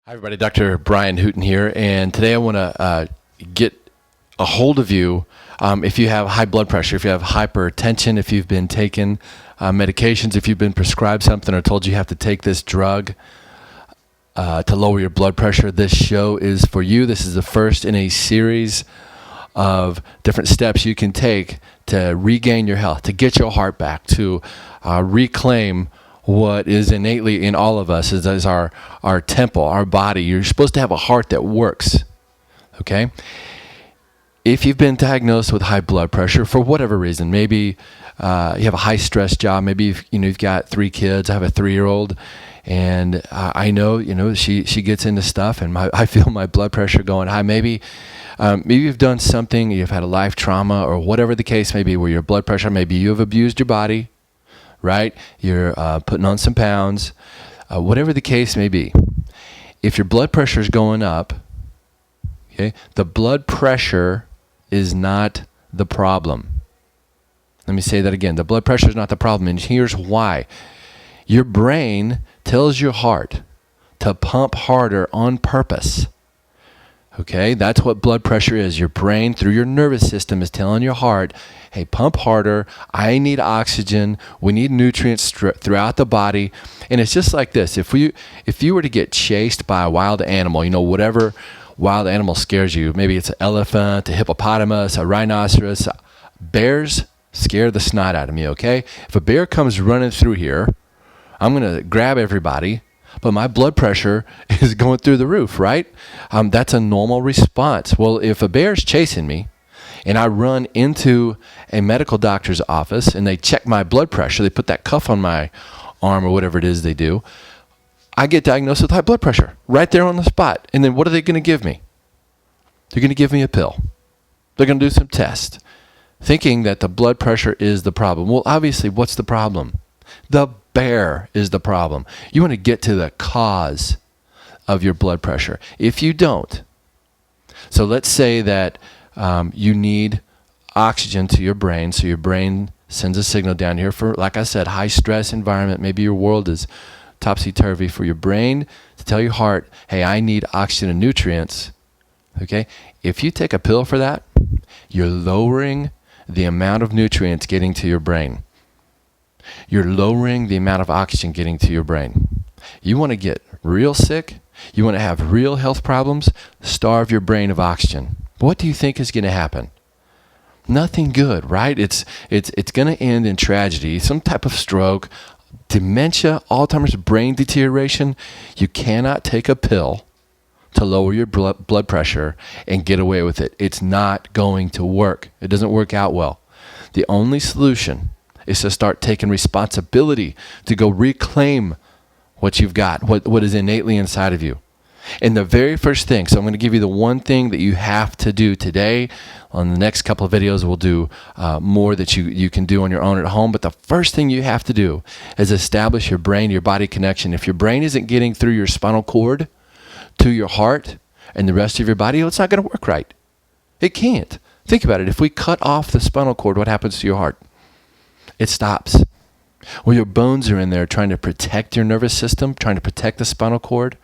Hi, everybody. Dr. Brian Hooten here, and today I want to get a hold of you. If you have high blood pressure, if you have hypertension, if you've been taking medications, if you've been prescribed something or told you have to take this drug to lower your blood pressure, this show is for you. This is the first in a series of different steps you can take to regain your health, to get your heart back, to reclaim what is innately in all of us is our temple, our body. You're supposed to have a heart that works, okay? If you've been diagnosed with high blood pressure for whatever reason, maybe you have a high-stress job, maybe you've got 3 kids. I have a 3-year-old, and I know she gets into stuff, and I feel my blood pressure going high. Maybe you've done something, you've had a life trauma, or whatever the case may be, where your blood pressure, maybe you have abused your body, right? You're putting on some pounds, whatever the case may be. If your blood pressure is going up, okay, the blood pressure is not the problem. Let me say that again. The blood pressure is not the problem, and here's why. Your brain tells your heart to pump harder on purpose. Okay, that's what blood pressure is. Your brain, through your nervous system, is telling your heart, hey, pump harder. I need oxygen. We need nutrients throughout the body. And it's just like this. If you were to get chased by a wild animal, whatever wild animal scares you, maybe it's an elephant, a hippopotamus, a rhinoceros. Bears scare the snot out of me, okay? If a bear comes running through here, I'm going to grab everybody, but my blood pressure is going through the roof, right? That's a normal response. Well, if a bear's chasing me and I run into a medical doctor's office and they check my blood pressure, they put that cuff on my arm or whatever it is they do, I get diagnosed with high blood pressure right there on the spot. And then what are they going to give me? They're going to give me a pill. They're going to do some tests, thinking that the blood pressure is the problem. Well, obviously, what's the problem? The bear is the problem. You want to get to the cause of your blood pressure. If you don't, so let's say that you need oxygen to your brain, so your brain sends a signal down here for, like I said, high stress environment. Maybe your world is topsy-turvy. For your brain to tell your heart, hey, I need oxygen and nutrients, okay? If you take a pill for that, you're lowering the amount of nutrients getting to your brain. You're lowering the amount of oxygen getting to your brain. You want to get real sick? You want to have real health problems? Starve your brain of oxygen. What do you think is going to happen? Nothing good, right? It's going to end in tragedy, some type of stroke, dementia, Alzheimer's, brain deterioration. You cannot take a pill to lower your blood pressure and get away with it. It's not going to work. It doesn't work out well. The only solution is to start taking responsibility to go reclaim what you've got, what is innately inside of you. And the very first thing, so I'm going to give you the one thing that you have to do today. On the next couple of videos, we'll do more that you can do on your own at home. But the first thing you have to do is establish your brain, your body connection. If your brain isn't getting through your spinal cord to your heart and the rest of your body, it's not going to work right. It can't. Think about it. If we cut off the spinal cord, what happens to your heart? It stops. Well, your bones are in there trying to protect your nervous system, trying to protect the spinal cord.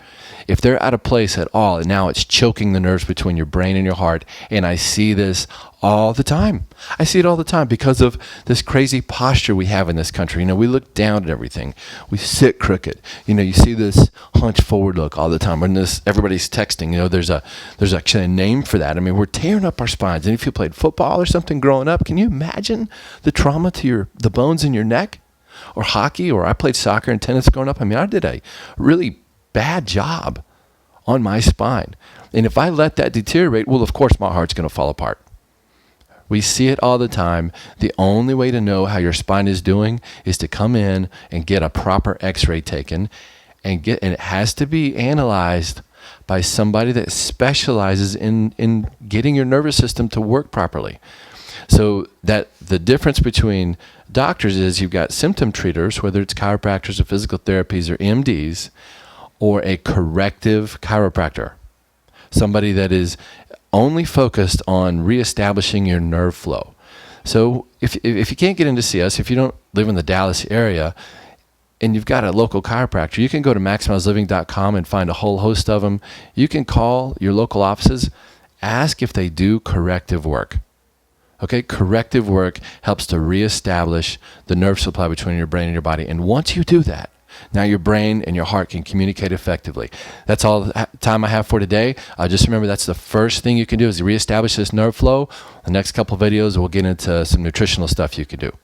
If they're out of place at all, and now it's choking the nerves between your brain and your heart, and I see this all the time. I see it all the time because of this crazy posture we have in this country. We look down at everything. We sit crooked. You see this hunch forward look all the time. When everybody's texting, there's actually a name for that. We're tearing up our spines. And if you played football or something growing up, can you imagine the trauma to the bones in your neck? Or hockey, or I played soccer and tennis growing up. I did a really bad job on my spine. And if I let that deteriorate, well, of course, my heart's going to fall apart. We see it all the time. The only way to know how your spine is doing is to come in and get a proper x-ray taken, and it has to be analyzed by somebody that specializes in getting your nervous system to work properly. So that the difference between doctors is you've got symptom treaters, whether it's chiropractors or physical therapies or MDs, or a corrective chiropractor, somebody that is only focused on reestablishing your nerve flow. So if you can't get in to see us, if you don't live in the Dallas area, and you've got a local chiropractor, you can go to maximizedliving.com and find a whole host of them. You can call your local offices, ask if they do corrective work. Okay, corrective work helps to reestablish the nerve supply between your brain and your body. And once you do that, now your brain and your heart can communicate effectively. That's all the time I have for today. Just remember, that's the first thing you can do is reestablish this nerve flow. The next couple of videos, we'll get into some nutritional stuff you can do.